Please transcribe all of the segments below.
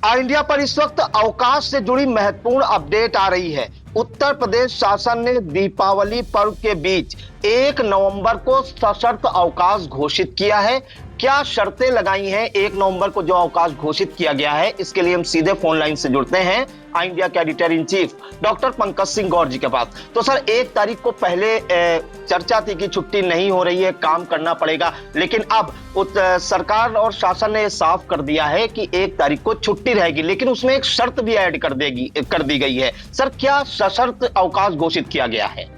India पर इस वक्त अवकाश से जुड़ी महत्वपूर्ण अपडेट आ रही है। उत्तर प्रदेश शासन ने दीपावली पर्व के बीच 1 नवंबर को सशर्त अवकाश घोषित किया है। क्या शर्तें लगाई हैं 1 नवंबर को जो अवकाश घोषित किया गया है, इसके लिए हम सीधे फोन लाइन से जुड़ते हैं इंडिया के editor in chief doctor Pankaj Singh Gaur ji के पास। तो सर, 1 तारीख को पहले चर्चा थी कि छुट्टी नहीं हो रही है, काम करना पड़ेगा, लेकिन अब सरकार और शासन ने साफ कर दिया है कि 1 तारीख को छुट्टी रहेगी, लेकिन उसमें एक शर्त भी ऐड कर दी गई है। सर, क्या सशर्त अवकाश घोषित किया गया है?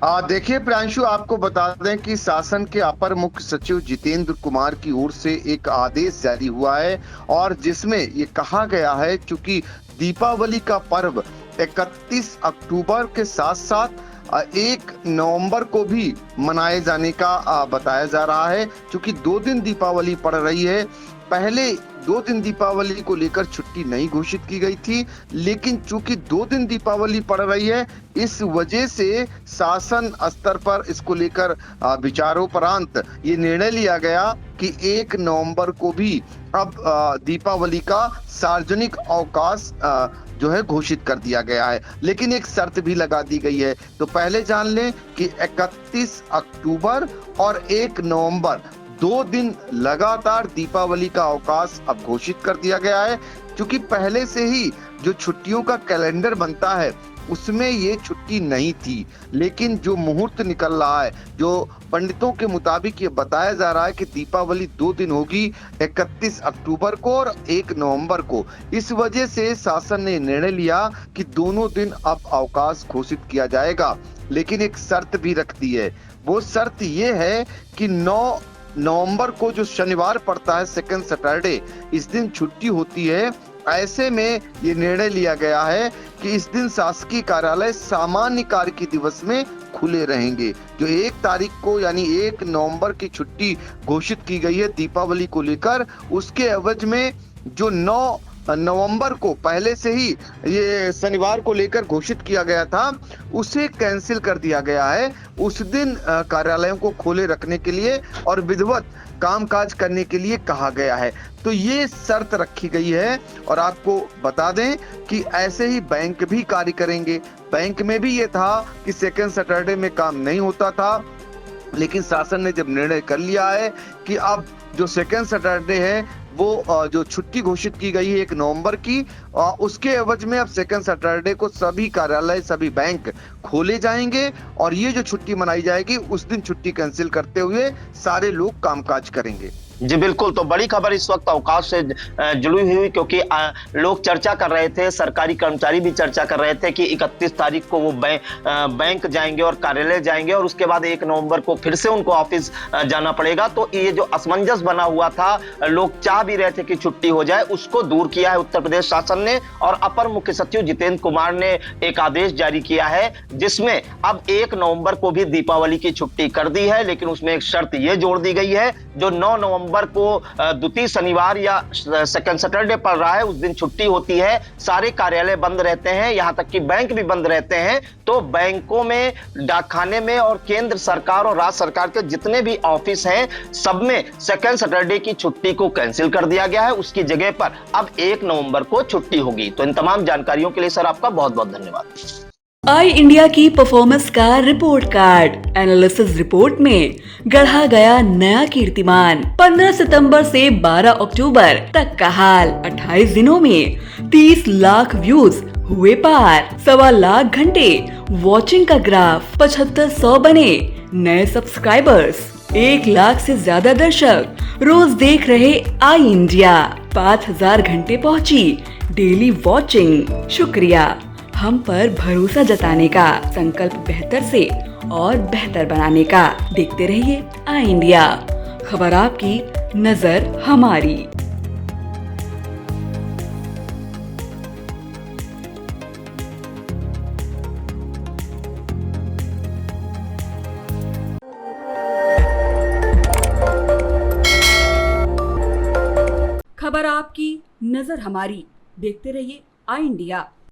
देखिए प्रियांशु, आपको बता दें कि शासन के अपर मुख्य सचिव जितेंद्र कुमार की ओर से एक आदेश जारी हुआ है और जिसमें ये कहा गया है, चूंकि दीपावली का पर्व 31 अक्टूबर के साथ साथ 1 नवंबर को भी मनाए जाने का बताया जा रहा है। चूंकि 2 दिन दीपावली पड़ रही है, पहले 2 दिन दीपावली को लेकर छुट्टी नहीं घोषित की गई थी, लेकिन चूंकि 2 दिन दीपावली पड़ रही है, इस वजह से शासन स्तर पर इसको लेकर विचारोपरांत ये निर्णय लिया गया कि 1 नवंबर को भी अब दीपावली का सार्वजनिक अवकाश जो है घोषित कर दिया गया है। लेकिन एक शर्त भी लगा दी गई है। तो पहले जान लें कि 31 अक्टूबर और 1 नवंबर 2 दिन लगातार दीपावली का अवकाश अब घोषित कर दिया गया है। क्योंकि पहले से ही जो छुट्टियों का कैलेंडर बनता है उसमें ये छुट्टी नहीं थी, लेकिन जो मुहूर्त निकल रहा है, जो पंडितों के मुताबिक ये बताया जा रहा है कि दीपावली 2 दिन होगी, 31 अक्टूबर को और 1 नवंबर को। इस वजह से शासन ने निर्णय लिया कि दोनों दिन अब अवकाश घोषित किया जाएगा, लेकिन एक शर्त भी रख दी है। वो शर्त ये है कि 9 नवंबर को जो शनिवार पड़ता है, सेकंड सैटरडे, इस दिन छुट्टी होती है। ऐसे में ये निर्णय लिया गया है कि इस दिन शासकीय कार्यालय सामान्य कार्य के दिवस में खुले रहेंगे। जो 1 तारीख को यानी 1 नवंबर की छुट्टी घोषित की गई है दीपावली को लेकर, उसके एवज में जो 9 नवंबर को पहले से ही ये शनिवार को लेकर घोषित किया गया था, उसे कैंसिल कर दिया गया है। उस दिन कार्यालयों को खोले रखने के लिए और विधिवत कामकाज करने के लिए कहा गया है। तो ये शर्त रखी गई है। और आपको बता दें कि ऐसे ही बैंक भी कार्य करेंगे। बैंक में भी ये था कि सेकंड सैटरडे में काम नहीं होता था, लेकिन शासन ने जब निर्णय कर लिया है कि अब जो सेकंड सैटरडे है वो जो छुट्टी घोषित की गई है 1 नवंबर की, उसके एवज में अब सेकंड सैटरडे को सभी कार्यालय, सभी बैंक खोले जाएंगे और ये जो छुट्टी मनाई जाएगी उस दिन छुट्टी कैंसिल करते हुए सारे लोग कामकाज करेंगे। जी बिल्कुल। तो बड़ी खबर इस वक्त अवकाश से जुड़ी हुई, क्योंकि लोग चर्चा कर रहे थे, सरकारी कर्मचारी भी चर्चा कर रहे थे कि 31 तारीख को वो बैंक जाएंगे और कार्यालय जाएंगे और उसके बाद 1 नवंबर को फिर से उनको ऑफिस जाना पड़ेगा। तो ये जो असमंजस बना हुआ था, लोग चाह भी रहे थे कि छुट्टी हो जाए, उसको दूर किया है उत्तर प्रदेश शासन ने। और अपर मुख्य सचिव जितेंद्र कुमार ने एक आदेश जारी किया है जिसमें अब 1 नवंबर को भी दीपावली की छुट्टी कर दी है, लेकिन उसमें एक शर्त यह जोड़ दी गई है, जो 9 नवंबर को द्वितीय शनिवार या सेकंड सैटरडे पड़ रहा है, उस दिन छुट्टी होती है। सारे कार्यालय बंद रहते हैं, यहां तक कि बैंक भी बंद रहते हैं। तो बैंकों में, डाकखाने में और केंद्र सरकार और राज्य सरकार के जितने भी ऑफिस हैं, सब में सेकंड सैटरडे की छुट्टी को कैंसिल कर दिया गया है। उसकी जगह पर अब 1 नवंबर को छुट्टी होगी। तो इन तमाम जानकारियों के लिए सर आपका बहुत बहुत धन्यवाद। आई इंडिया की परफॉर्मेंस का रिपोर्ट कार्ड एनालिसिस रिपोर्ट में गढ़ा गया नया कीर्तिमान। 15 सितंबर से 12 अक्टूबर तक का हाल, 28 दिनों में 30 लाख व्यूज हुए पार, 1.25 लाख घंटे वॉचिंग का ग्राफ, 7500 बने नए सब्सक्राइबर्स, 1 लाख से ज्यादा दर्शक रोज देख रहे आई इंडिया, 5000 घंटे पहुंची डेली वॉचिंग। शुक्रिया हम पर भरोसा जताने का, संकल्प बेहतर से और बेहतर बनाने का। देखते रहिए आई इंडिया, खबर आपकी, नजर हमारी। खबर आपकी, नजर हमारी। देखते रहिए आई इंडिया।